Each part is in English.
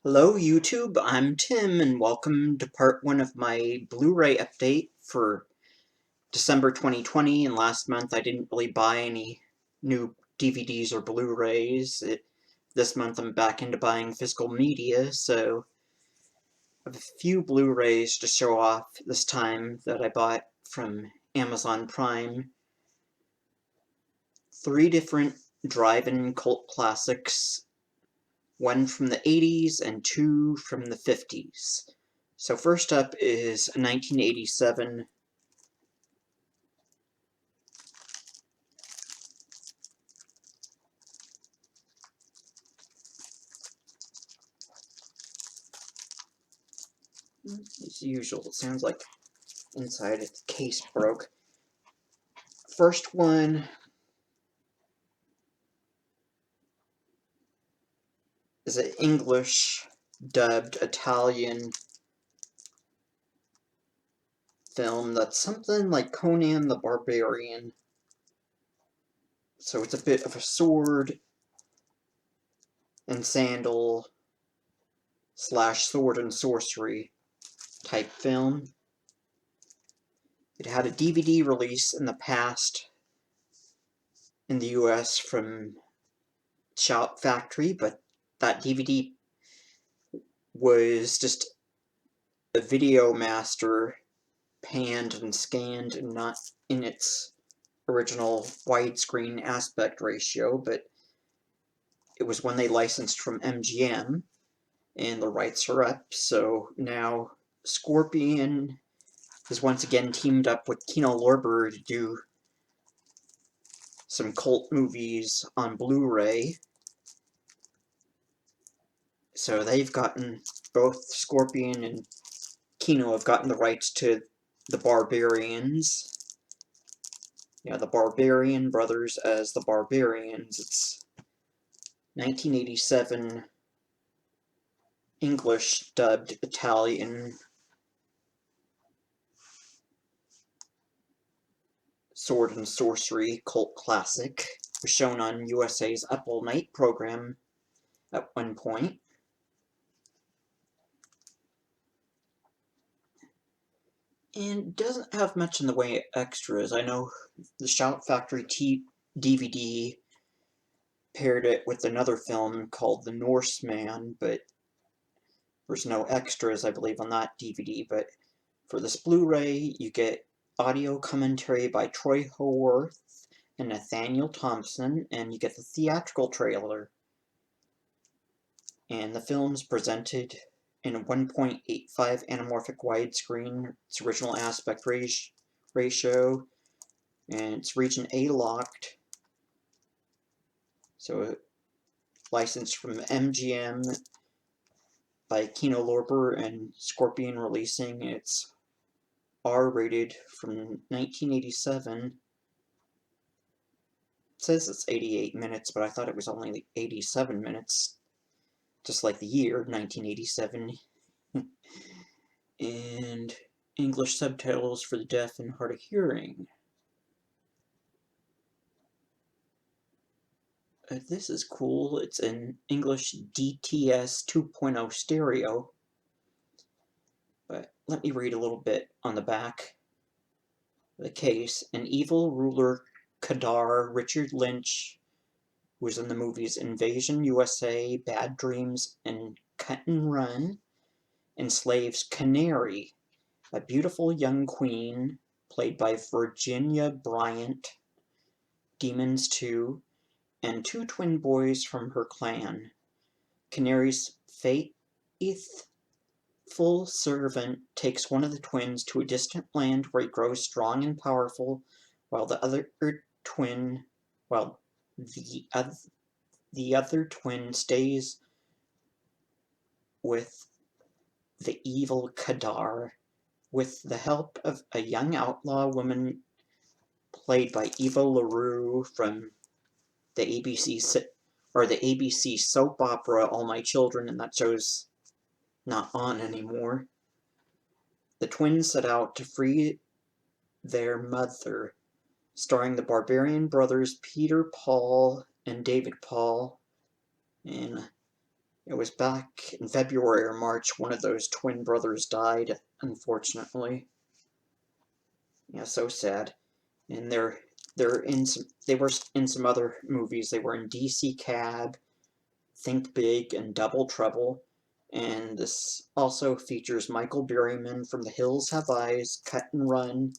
Hello YouTube, I'm Tim and welcome to part 1 of my Blu-ray update for December 2020, and last month I didn't really buy any new DVDs or Blu-rays. This month I'm back into buying physical media, so I have a few Blu-rays to show off this time that I bought from Amazon Prime. 3 different drive-in cult classics, one from the 80s and 2 from the 50s. So first up is 1987 as usual. It sounds like inside its case broke. First one is an English dubbed Italian film that's something like Conan the Barbarian. So it's a bit of a sword and sandal slash sword and sorcery type film. It had a DVD release in the past in the US from Shout Factory, but that DVD was just a Video Master panned and scanned and not in its original widescreen aspect ratio, but it was one they licensed from MGM, and the rights are up, so now Scorpion has once again teamed up with Kino Lorber to do some cult movies on Blu-ray. So they've gotten, both Scorpion and Kino have gotten the rights to the Barbarians. Yeah, the Barbarian brothers as the Barbarians. It's 1987 English dubbed Italian sword and sorcery cult classic. It was shown on USA's Up All Night program at one point. And doesn't have much in the way of extras. I know the Shout Factory DVD paired it with another film called The Norseman, but there's no extras, I believe, on that DVD. But for this Blu-ray, you get audio commentary by Troy Haworth and Nathaniel Thompson, and you get the theatrical trailer. And the film's presented in a 1.85 anamorphic widescreen, its original aspect ratio, and it's region A locked. So licensed from MGM by Kino Lorber, and Scorpion releasing. It's R-rated from 1987. It says it's 88 minutes, but I thought it was only 87 minutes, just like the year 1987. And English subtitles for the deaf and hard of hearing. This is cool. It's in English DTS 2.0 stereo. But let me read a little bit on the back of the case. An evil ruler, Kadar Richard Lynch, who was in the movies Invasion USA, Bad Dreams, and Cut and Run, enslaves Canary, a beautiful young queen, played by Virginia Bryant, Demons 2, and 2 twin boys from her clan. Canary's faithful servant takes one of the twins to a distant land where he grows strong and powerful, while the other twin stays with the evil Kadar. With the help of a young outlaw woman played by Eva LaRue from the ABC soap opera All My Children, and that show's not on anymore. The twins set out to free their mother, starring the Barbarian brothers Peter Paul and David Paul. And It was back in February or March, one of those twin brothers died, unfortunately. Yeah, so sad. And they were in some other movies. They were in DC Cab, Think Big, and Double Trouble. And this also features Michael Berryman from The Hills Have Eyes, Cut and Run,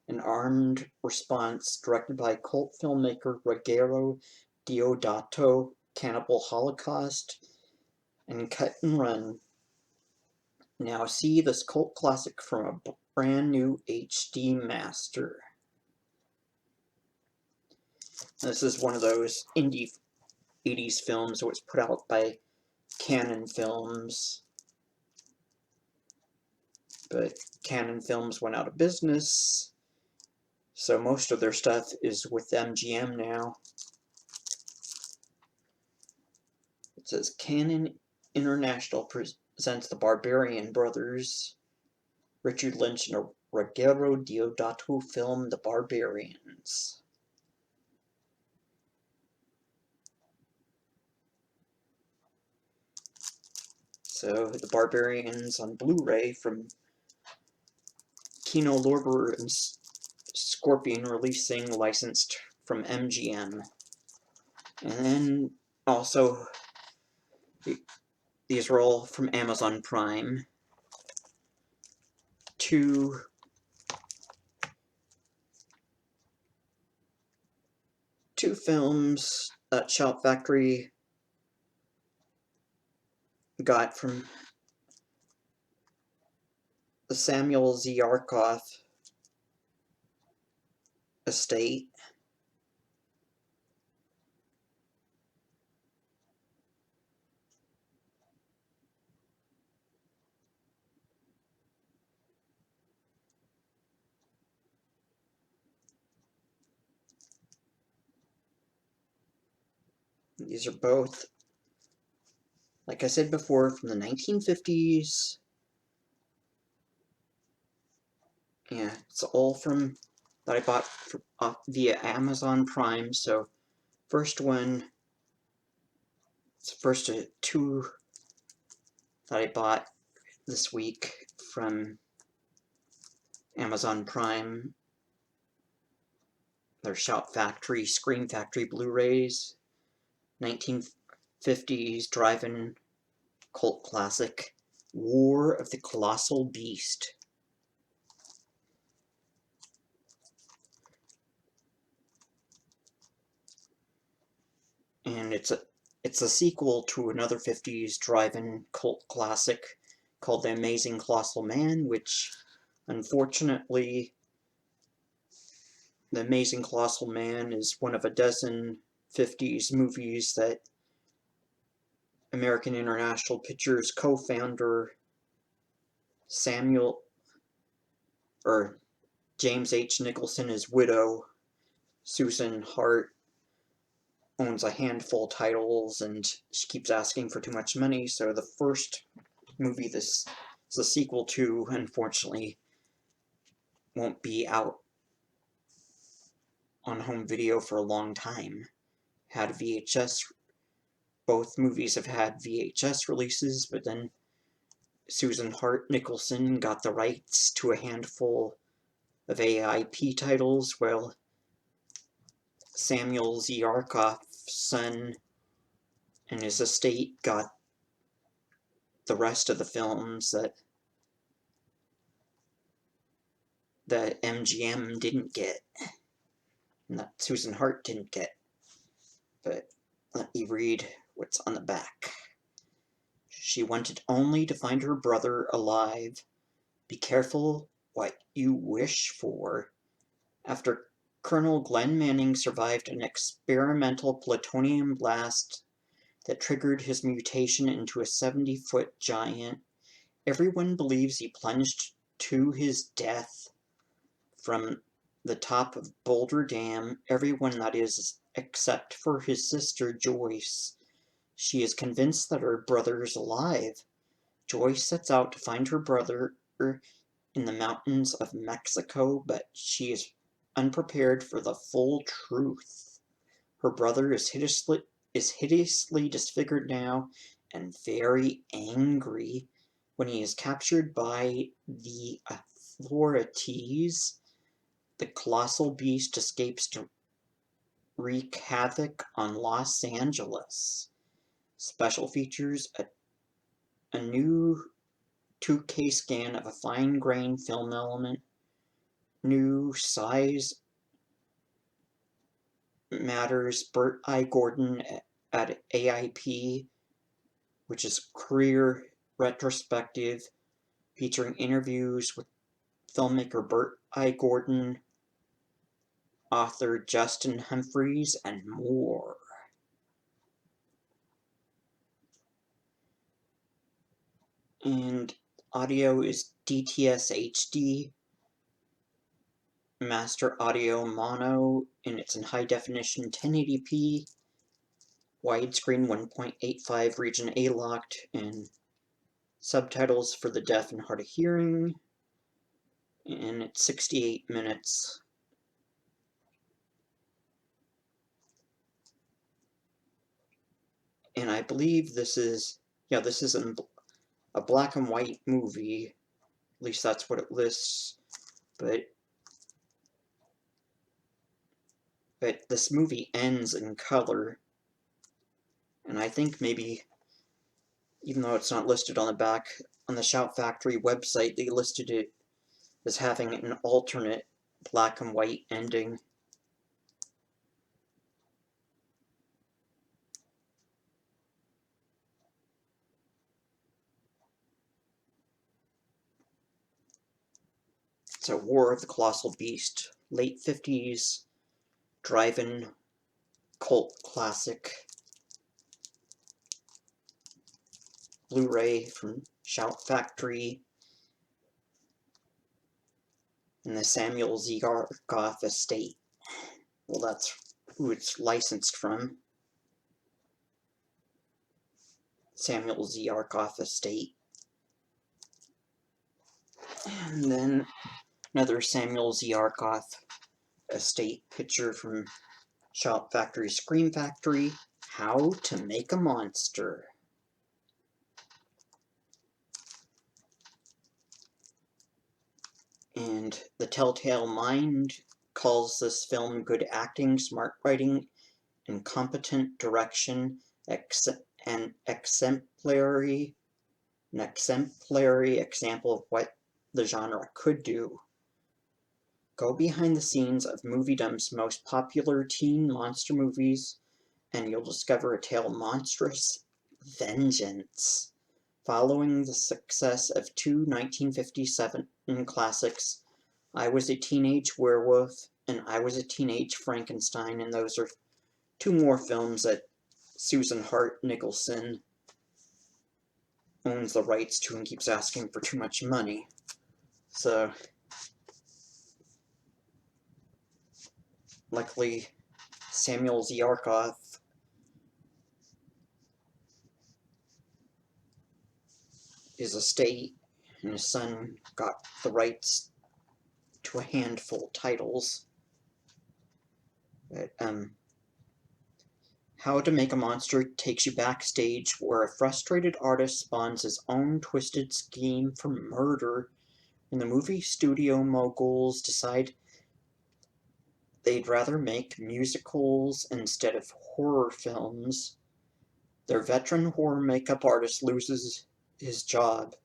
an Armed Response, directed by cult filmmaker Ruggero Deodato, Cannibal Holocaust, and Cut and Run. Now see this cult classic from a brand new HD master. This is one of those indie 80s films that was put out by Canon Films, but Canon Films went out of business, so most of their stuff is with MGM now. It says Canon International presents the Barbarian brothers, Richard Lynch and Ruggero Deodato film The Barbarians. So, The Barbarians on Blu-ray from Kino Lorber and Scorpion releasing, licensed from MGM. And then also, these are all from Amazon Prime. Two films that Shout Factory got from the Samuel Z. Arkoff estate. These are both, like I said before, from the 1950s. Yeah, it's all from that I bought via Amazon Prime. So, first one, it's the first two that I bought this week from Amazon Prime. They're Shout Factory, Scream Factory Blu-rays, 1950s drive-in cult classic, War of the Colossal Beast. And it's a sequel to another 50s drive-in cult classic called The Amazing Colossal Man, which, unfortunately, The Amazing Colossal Man is one of a dozen 50s movies that American International Pictures co-founder James H. Nicholson, his widow, Susan Hart, owns a handful of titles, and she keeps asking for too much money, so the first movie this is a sequel to, unfortunately, won't be out on home video for a long time. Had VHS, both movies have had VHS releases, but then Susan Hart Nicholson got the rights to a handful of AIP titles, while Samuel Z. Arkoff's son and his estate got the rest of the films that MGM didn't get, and that Susan Hart didn't get. But let me read what's on the back. She wanted only to find her brother alive. Be careful what you wish for. After Colonel Glenn Manning survived an experimental plutonium blast that triggered his mutation into a 70-foot giant, everyone believes he plunged to his death from the top of Boulder Dam. Everyone, that is, except for his sister Joyce. She is convinced that her brother is alive. Joyce sets out to find her brother in the mountains of Mexico, but she is unprepared for the full truth. Her brother is hideously disfigured now, and very angry when he is captured by the authorities. The Colossal Beast escapes to wreak havoc on Los Angeles. Special features a new 2K scan of a fine-grained film element, new size matters Burt I. Gordon at AIP, which is career retrospective, featuring interviews with filmmaker Burt I. Gordon, author Justin Humphries, and more. And audio is DTS HD, master audio mono, and it's in high definition 1080p, widescreen 1.85 region A locked, and subtitles for the deaf and hard of hearing, and it's 68 minutes. And I believe this is a black and white movie, at least that's what it lists, but this movie ends in color, and I think maybe, even though it's not listed on the back, on the Shout Factory website, they listed it as having an alternate black and white ending. It's a War of the Colossal Beast, late 50s drive-in cult classic. BluRay from Shout Factory and the Samuel Ziarkoff estate. Well, that's who it's licensed from. Samuel Ziarkoff estate. And then another Samuel Ziarkoff estate picture from Shout Factory Scream Factory. How to Make a Monster. And The Telltale Mind calls this film good acting, smart writing, and competent direction, an exemplary example of what the genre could do. Go behind the scenes of moviedom's most popular teen monster movies, and you'll discover a tale of monstrous vengeance. Following the success of two 1957 classics, I Was a Teenage Werewolf and I Was a Teenage Frankenstein, and those are two more films that Susan Hart Nicholson owns the rights to and keeps asking for too much money. So, luckily, Samuel Ziarkoff his estate and his son got the rights to a handful of titles. But, How to Make a Monster takes you backstage where a frustrated artist spawns his own twisted scheme for murder, and the movie studio moguls decide they'd rather make musicals instead of horror films. Their veteran horror makeup artist loses his job.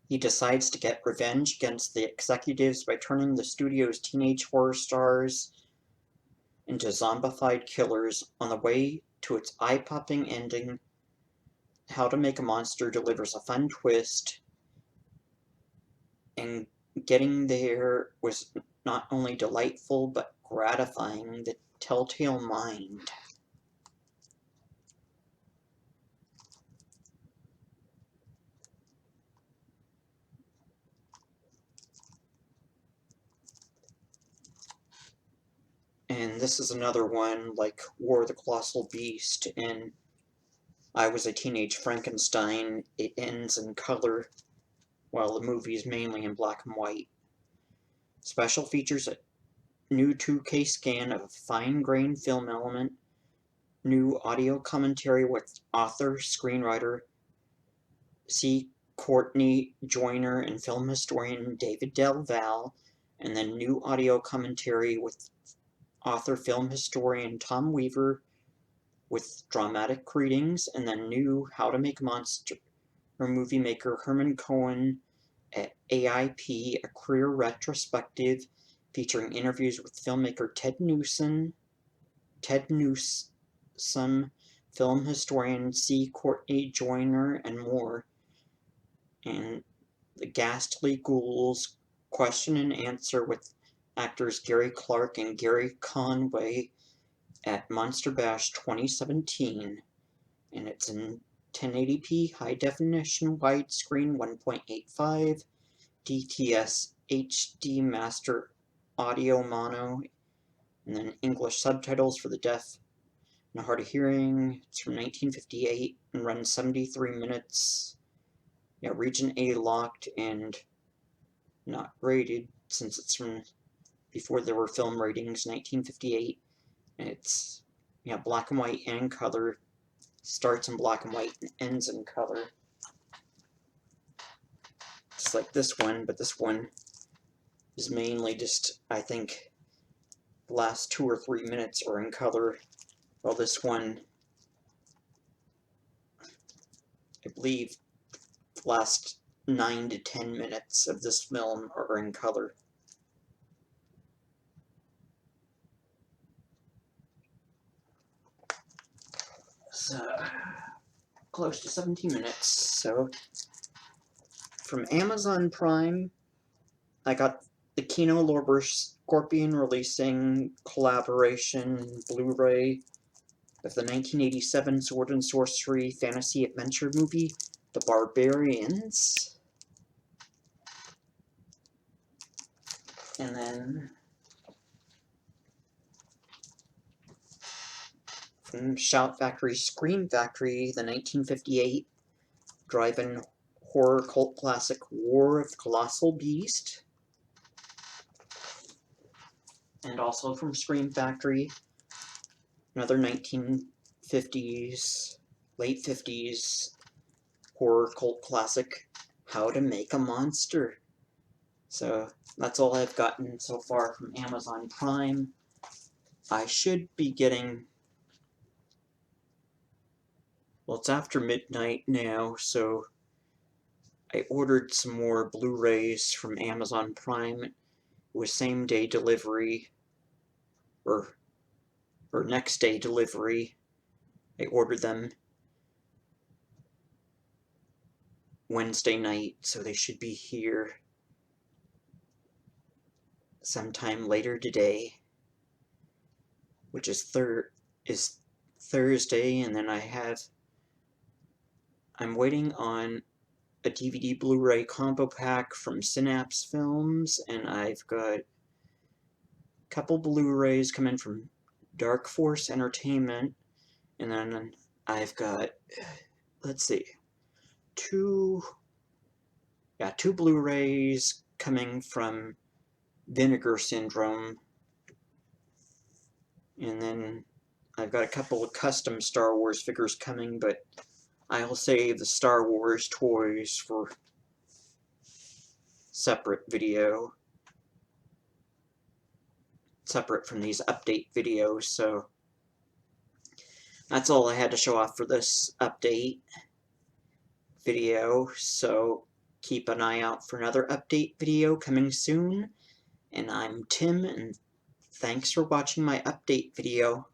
He decides to get revenge against the executives by turning the studio's teenage horror stars into zombified killers. On the way to its eye-popping ending, How to Make a Monster delivers a fun twist, and getting there was not only delightful but gratifying. The Telltale Mind. And this is another one, like War of the Colossal Beast and I Was a Teenage Frankenstein. It ends in color, while the movie is mainly in black and white. Special features a new 2K scan of a fine-grained film element, new audio commentary with author, screenwriter C. Courtney Joyner and film historian David Del Val, and then new audio commentary with author, film historian Tom Weaver with dramatic readings, and then new How to Make a Monster movie maker Herman Cohen at AIP, a career retrospective featuring interviews with filmmaker Ted Newsom, film historian C. Courtney Joyner, and more. And the Ghastly Ghouls question and answer with actors Gary Clark and Gary Conway at Monster Bash 2017, and it's in 1080p high definition widescreen 1.85 DTS HD master audio mono, and then English subtitles for the deaf and hard of hearing. It's from 1958 and runs 73 minutes. Yeah, region A locked and not rated since it's from before there were film ratings, 1958. And it's, yeah, black and white and color. Starts in black and white and ends in color. Just like this one, but this one is mainly just, I think, the last 2 or 3 minutes are in color, while this one, I believe, the last 9 to 10 minutes of this film are in color. So, close to 17 minutes. So, from Amazon Prime, I got the Kino Lorber Scorpion releasing collaboration Blu-ray of the 1987 sword and sorcery fantasy adventure movie, The Barbarians. And then from Shout Factory Scream Factory, the 1958 drive-in horror cult classic War of the Colossal Beasts. And also from Scream Factory, another 1950s, late 50s horror cult classic, How to Make a Monster. So that's all I've gotten so far from Amazon Prime. I should be getting, well, it's after midnight now, so I ordered some more Blu-rays from Amazon Prime. It was same-day delivery, or next-day delivery. I ordered them Wednesday night, so they should be here sometime later today, which is Thursday, and then I'm waiting on a DVD Blu-ray combo pack from Synapse Films, and I've got a couple Blu-rays coming from Dark Force Entertainment, and then I've got, let's see, two Blu-rays coming from Vinegar Syndrome, and then I've got a couple of custom Star Wars figures coming, but I'll save the Star Wars toys for separate video, separate from these update videos. So that's all I had to show off for this update video, so keep an eye out for another update video coming soon. And I'm Tim, and thanks for watching my update video.